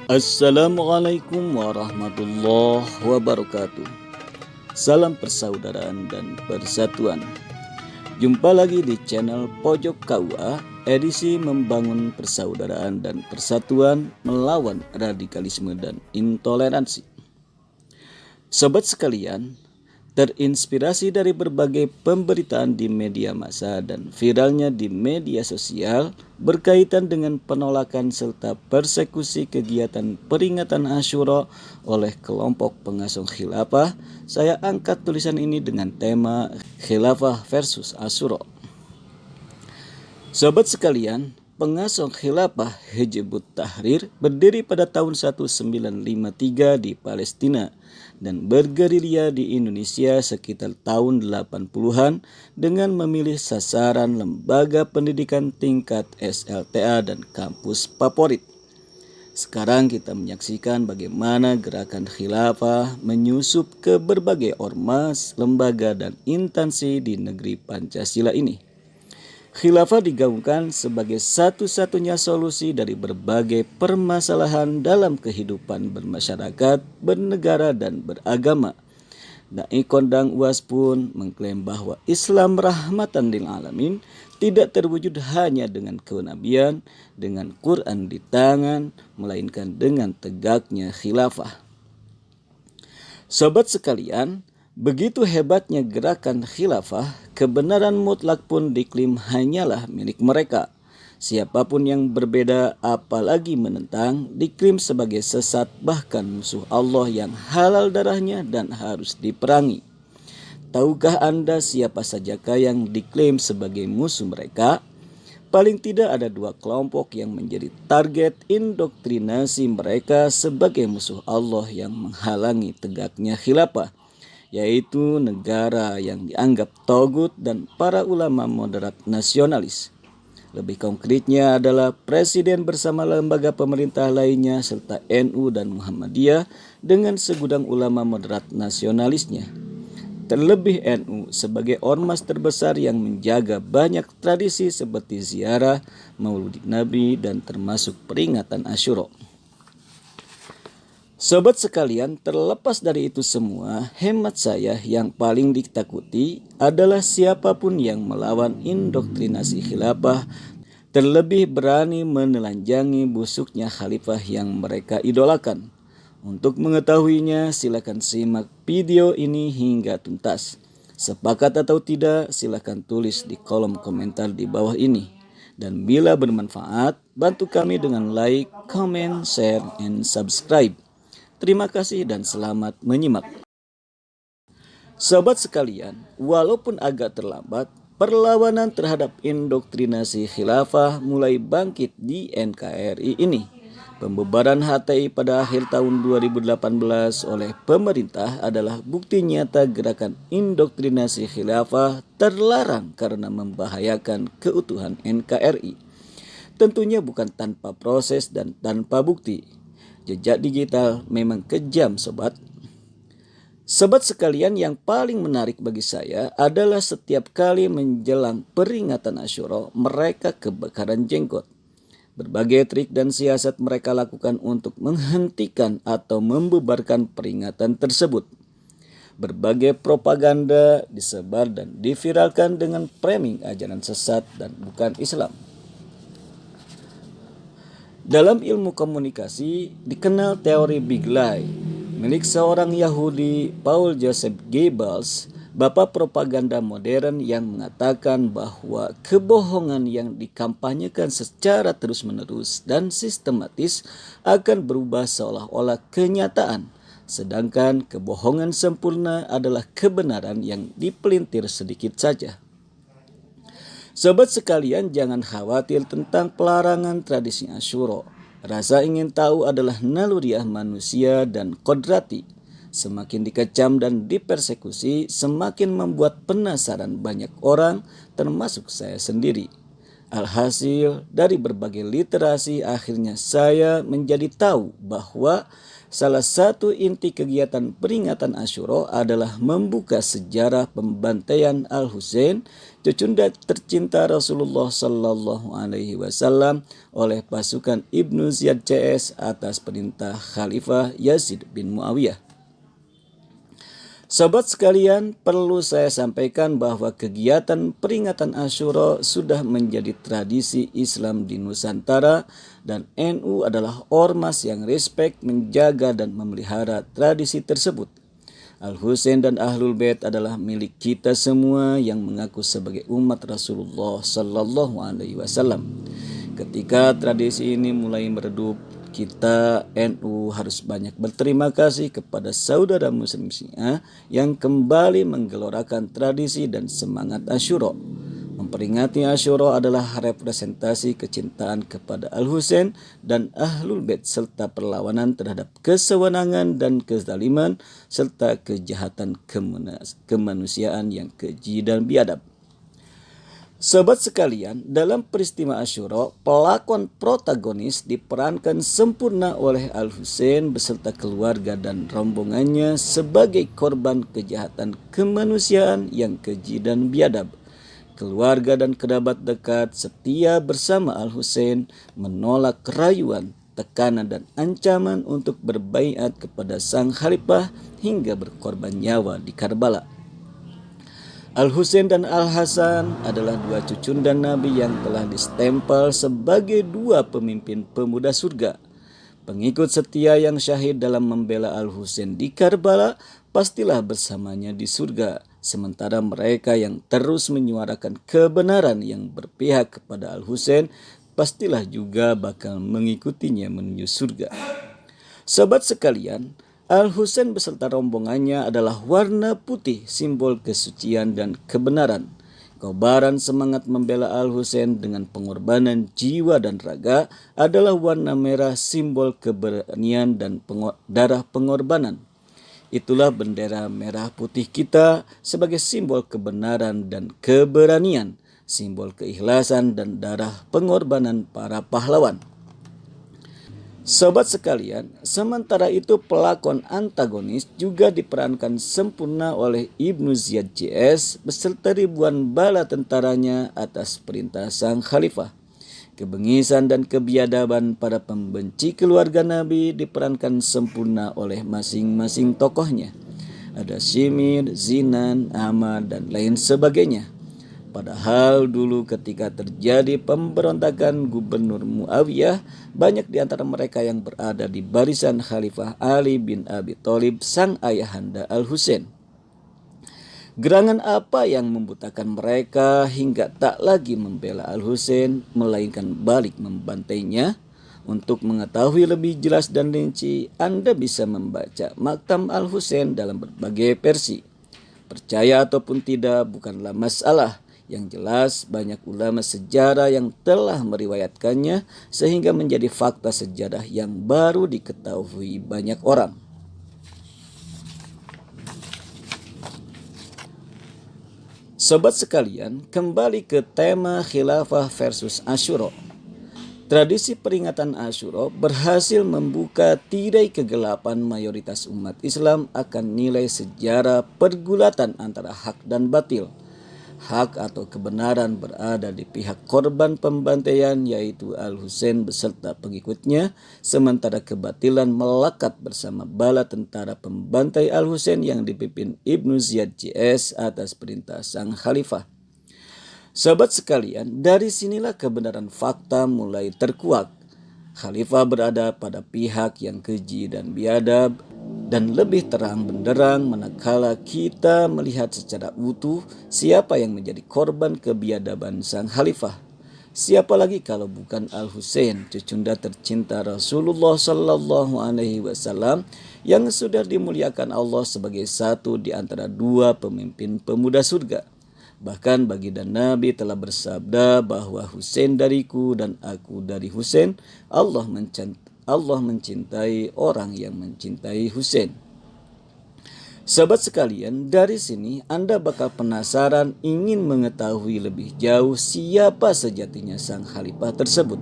Assalamualaikum warahmatullahi wabarakatuh. Salam persaudaraan dan persatuan. Jumpa lagi di channel Pojok KUA, edisi membangun persaudaraan dan persatuan melawan radikalisme dan intoleransi. Sobat sekalian, terinspirasi dari berbagai pemberitaan di media massa dan viralnya di media sosial berkaitan dengan penolakan serta persekusi kegiatan peringatan Asyura oleh kelompok pengasuh khilafah, saya angkat tulisan ini dengan tema Khilafah versus Asyura. Sobat sekalian, pengasuh khilafah Hizbut Tahrir berdiri pada tahun 1953 di Palestina dan bergerilya di Indonesia sekitar tahun 80-an dengan memilih sasaran lembaga pendidikan tingkat SLTA dan kampus favorit. Sekarang kita menyaksikan bagaimana gerakan khilafah menyusup ke berbagai ormas, lembaga, dan instansi di negeri Pancasila ini. Khilafah digaungkan sebagai satu-satunya solusi dari berbagai permasalahan dalam kehidupan bermasyarakat, bernegara, dan beragama. Dai Kondang UAS pun mengklaim bahwa Islam rahmatan lil alamin tidak terwujud hanya dengan kenabian, dengan Quran di tangan, melainkan dengan tegaknya khilafah. Sobat sekalian, begitu hebatnya gerakan khilafah, kebenaran mutlak pun diklaim hanyalah milik mereka. Siapapun yang berbeda apalagi menentang diklaim sebagai sesat, bahkan musuh Allah yang halal darahnya dan harus diperangi. Tahukah Anda siapa sajakah yang diklaim sebagai musuh mereka? Paling tidak ada dua kelompok yang menjadi target indoktrinasi mereka sebagai musuh Allah yang menghalangi tegaknya khilafah, yaitu negara yang dianggap togut dan para ulama moderat nasionalis. Lebih konkretnya adalah Presiden bersama lembaga pemerintah lainnya serta NU dan Muhammadiyah dengan segudang ulama moderat nasionalisnya. Terlebih NU sebagai ormas terbesar yang menjaga banyak tradisi seperti ziarah, Maulid Nabi, dan termasuk peringatan Asyura. Sobat sekalian, terlepas dari itu semua, hemat saya yang paling ditakuti adalah siapapun yang melawan indoktrinasi khilafah, terlebih berani menelanjangi busuknya khalifah yang mereka idolakan. Untuk mengetahuinya, silakan simak video ini hingga tuntas. Sepakat atau tidak, silakan tulis di kolom komentar di bawah ini. Dan bila bermanfaat, bantu kami dengan like, comment, share, and subscribe. Terima kasih dan selamat menyimak. Sobat sekalian, walaupun agak terlambat, perlawanan terhadap indoktrinasi khilafah mulai bangkit di NKRI ini. Pembubaran HTI pada akhir tahun 2018 oleh pemerintah adalah bukti nyata gerakan indoktrinasi khilafah terlarang karena membahayakan keutuhan NKRI. Tentunya bukan tanpa proses dan tanpa bukti. Jejak digital memang kejam, sobat. Sobat sekalian, yang paling menarik bagi saya adalah setiap kali menjelang peringatan Asyura, mereka kebakaran jenggot. Berbagai trik dan siasat mereka lakukan untuk menghentikan atau membubarkan peringatan tersebut. Berbagai propaganda disebar dan diviralkan dengan framing ajaran sesat dan bukan Islam. Dalam ilmu komunikasi dikenal teori Big Lie milik seorang Yahudi, Paul Joseph Goebbels, bapak propaganda modern, yang mengatakan bahwa kebohongan yang dikampanyekan secara terus-menerus dan sistematis akan berubah seolah-olah kenyataan, sedangkan kebohongan sempurna adalah kebenaran yang dipelintir sedikit saja. Sobat sekalian, jangan khawatir tentang pelarangan tradisi Asyura. Rasa ingin tahu adalah naluriah manusia dan kodrati. Semakin dikecam dan dipersekusi, semakin membuat penasaran banyak orang, termasuk saya sendiri. Alhasil, dari berbagai literasi akhirnya saya menjadi tahu bahwa Salah satu inti kegiatan peringatan Asyura adalah membuka sejarah pembantaian Al-Husain, cucunda tercinta Rasulullah Sallallahu Alaihi Wasallam oleh pasukan Ibnu Ziyad CS atas perintah Khalifah Yazid bin Muawiyah. Sobat sekalian, perlu saya sampaikan bahwa kegiatan peringatan Asyura sudah menjadi tradisi Islam di Nusantara dan NU adalah ormas yang respek, menjaga dan memelihara tradisi tersebut. Al-Husain dan Ahlul Bait adalah milik kita semua yang mengaku sebagai umat Rasulullah Sallallahu Alaihi Wasallam. Ketika tradisi ini mulai meredup, kita NU harus banyak berterima kasih kepada saudara muslim Syiah yang kembali menggelorakan tradisi dan semangat Asyura. Memperingati Asyura adalah representasi kecintaan kepada Al-Husain dan Ahlul Bait serta perlawanan terhadap kesewenangan dan kezaliman serta kejahatan kemanusiaan yang keji dan biadab. Sobat sekalian, dalam peristiwa Asyura, pelakon protagonis diperankan sempurna oleh Al-Husain beserta keluarga dan rombongannya sebagai korban kejahatan kemanusiaan yang keji dan biadab. Keluarga dan kerabat dekat setia bersama Al-Husain menolak rayuan, tekanan dan ancaman untuk berbaiat kepada sang khalifah hingga berkorban nyawa di Karbala. Al-Husain dan Al-Hasan adalah dua cucunda Nabi yang telah distempel sebagai dua pemimpin pemuda surga. Pengikut setia yang syahid dalam membela Al-Husain di Karbala pastilah bersamanya di surga. Sementara mereka yang terus menyuarakan kebenaran yang berpihak kepada Al-Husain pastilah juga bakal mengikutinya menuju surga. Sobat sekalian, Al-Husain beserta rombongannya adalah warna putih, simbol kesucian dan kebenaran. Kobaran semangat membela Al-Husain dengan pengorbanan jiwa dan raga adalah warna merah, simbol keberanian dan darah pengorbanan. Itulah bendera merah putih kita sebagai simbol kebenaran dan keberanian, simbol keikhlasan dan darah pengorbanan para pahlawan. Sobat sekalian, sementara itu pelakon antagonis juga diperankan sempurna oleh Ibnu Ziyad CS beserta ribuan bala tentaranya atas perintah sang khalifah. Kebengisan dan kebiadaban para pembenci keluarga Nabi diperankan sempurna oleh masing-masing tokohnya. Ada Shimir, Zinan, Ahmad, dan lain sebagainya. Padahal dulu ketika terjadi pemberontakan Gubernur Muawiyah, banyak di antara mereka yang berada di barisan Khalifah Ali bin Abi Thalib sang ayahanda Al-Husain. Gerangan apa yang membutakan mereka hingga tak lagi membela Al-Husain, melainkan balik membantainya? Untuk mengetahui lebih jelas dan rinci, Anda bisa membaca Maktam Al-Husain dalam berbagai versi. Percaya ataupun tidak bukanlah masalah. Yang jelas banyak ulama sejarah yang telah meriwayatkannya sehingga menjadi fakta sejarah yang baru diketahui banyak orang. Sobat sekalian, kembali ke tema khilafah versus Asyura. Tradisi peringatan Asyura berhasil membuka tirai kegelapan mayoritas umat Islam akan nilai sejarah pergulatan antara hak dan batil. Hak atau kebenaran berada di pihak korban pembantaian yaitu Al-Husain beserta pengikutnya, sementara kebatilan melekat bersama bala tentara pembantai Al-Husain yang dipimpin Ibnu Ziyad CS atas perintah sang khalifah. Sahabat sekalian, dari sinilah kebenaran fakta mulai terkuak. Khalifah berada pada pihak yang keji dan biadab, dan lebih terang benderang manakala kita melihat secara utuh siapa yang menjadi korban kebiadaban sang khalifah. Siapa lagi kalau bukan Al-Husain, cucunda tercinta Rasulullah Sallallahu Alaihi Wasallam yang sudah dimuliakan Allah sebagai satu di antara dua pemimpin pemuda surga. Bahkan baginda Nabi telah bersabda bahwa Husain dariku dan aku dari Husain. Allah mencintai orang yang mencintai Husain. Sahabat sekalian, dari sini Anda bakal penasaran ingin mengetahui lebih jauh siapa sejatinya sang khalifah tersebut.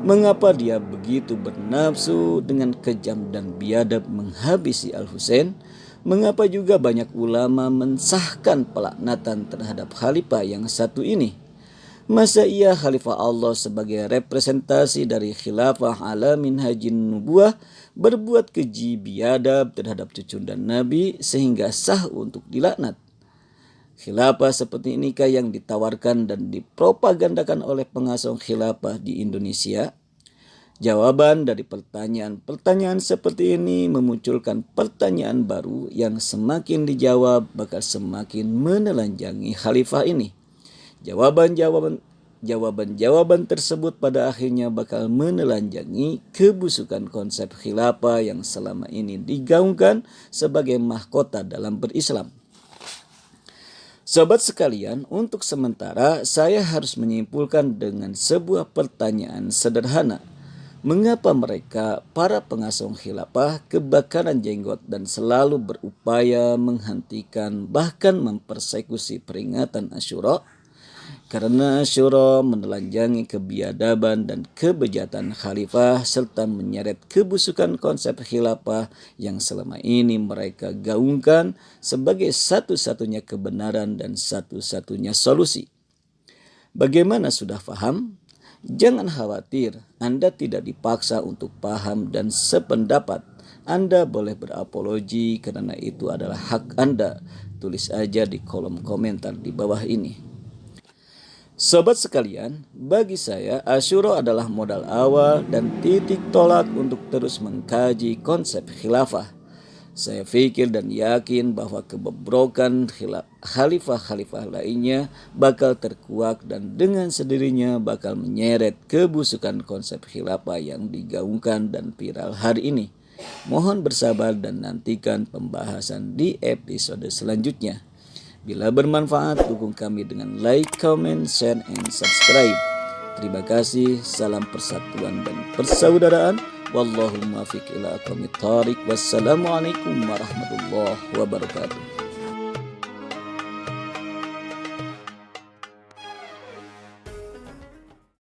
Mengapa dia begitu bernafsu dengan kejam dan biadab menghabisi Al-Husain? Mengapa juga banyak ulama mensahkan pelaknatan terhadap khalifah yang satu ini? Masa ia khalifah Allah sebagai representasi dari khilafah ala minhajin nubuah berbuat keji biadab terhadap cucu dan Nabi sehingga sah untuk dilaknat? Khilafah seperti inikah yang ditawarkan dan dipropagandakan oleh pengasuh khilafah di Indonesia? Jawaban dari pertanyaan-pertanyaan seperti ini memunculkan pertanyaan baru yang semakin dijawab bakal semakin menelanjangi khalifah ini. Jawaban tersebut pada akhirnya bakal menelanjangi kebusukan konsep khilafah yang selama ini digaungkan sebagai mahkota dalam berislam. Sobat sekalian, untuk sementara saya harus menyimpulkan dengan sebuah pertanyaan sederhana. Mengapa mereka, para pengasuh khilafah, kebakaran jenggot dan selalu berupaya menghentikan bahkan mempersekusi peringatan Asyura? Karena Asyura menelanjangi kebiadaban dan kebejatan khalifah serta menyeret kebusukan konsep khilafah yang selama ini mereka gaungkan sebagai satu-satunya kebenaran dan satu-satunya solusi. Bagaimana, sudah paham? Jangan khawatir, Anda tidak dipaksa untuk paham dan sependapat. Anda boleh berapologi karena itu adalah hak Anda. Tulis aja di kolom komentar di bawah ini. Sobat sekalian, bagi saya Asyura adalah modal awal dan titik tolak untuk terus mengkaji konsep khilafah. Saya pikir dan yakin bahwa kebobrokan khalifah-khalifah lainnya bakal terkuak dan dengan sendirinya bakal menyeret kebusukan konsep khilafah yang digaungkan dan viral hari ini. Mohon bersabar dan nantikan pembahasan di episode selanjutnya. Bila bermanfaat, dukung kami dengan like, comment, share, and subscribe. Terima kasih, salam persatuan dan persaudaraan. Wallahul muwaffiq ila aqwamit thoriq. Wassalamualaikum warahmatullahi wabarakatuh.